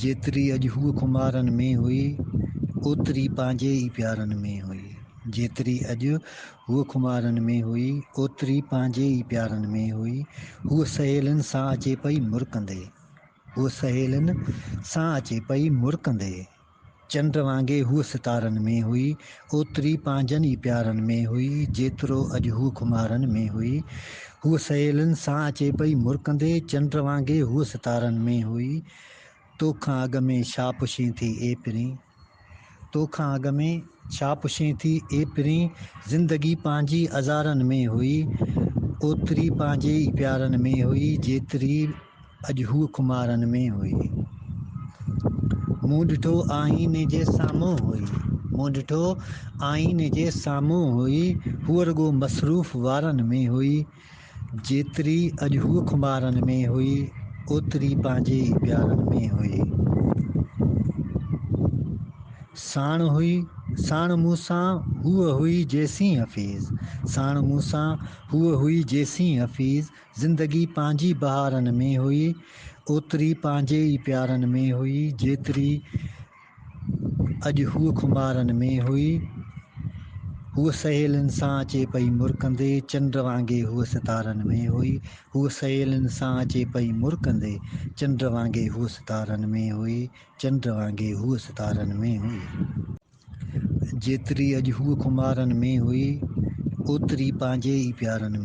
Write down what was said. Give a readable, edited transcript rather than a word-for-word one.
जेतिरी अॼु हूअ खुमारनि में हुई ओतिरी पंहिंजे ई प्यारनि में हुई। जेतिरी अॼु हूअ खुमारनि में हुई ओतिरी पंहिंजे ई प्यारनि में हुई। हूअ सहेलियुनि सां अचे पई मुरकंदे, हूअ सहेलियुनि सां अचे पई मुरकंदे। चंड वांगुरु हूअ सितारनि में हुई ओतिरी पंहिंजनि ई प्यारनि में हुई। जेतिरो अॼु हूअ खुमारनि में हुई हूअ सहेलियुनि सां अचे पई मुरकंदे। चंड वांगुरु हूअ सितारनि में हुई। तोखां अॻ में छा पुछी थी ए पिरी, तोखां अॻ में छा पुछी थी ए पिरी। ज़िंदगी पंहिंजी अज़ारनि में हुई ओतिरी पंहिंजे ई प्यारनि में हुई। जेतिरी अॼु हूअ खुमारनि में हुई। मूं ॾिठो आईने जे साम्हूं हुई, मूं ॾिठो आईने जे साम्हूं हुई। हूअ रुॻो मसरूफ़ वारनि में हुई। जेतिरी अॼु हूअ खुमारनि में हुई ओतिरी पंहिंजे ई प्यारनि में हुई। साण हुई साण मूंसां हूअ हुई जेसीं हफ़ीज़, साण मूंसां हूअ हुई जेसीं हफ़ीज़। ज़िंदगी पंहिंजी बहारनि में हुई ओतिरी पंहिंजे ई प्यारनि में हुई। जेतिरी अॼु हूअ खुमारनि में हुई। हूअ सहेलियुनि सां अचे पई मुरकंदे। चंड वांगुरु हूअ सितारनि में हुई। हूअ सहेलियुनि सां अचे पई मुरकंदे। चंड वांगुरु हूअ सितारनि में हुई। चंड वांगुरु हूअ सितारनि में हुई। जेतिरी अॼु हूअ खुमारनि में हुई ओतिरी पंहिंजे ई प्यारनि में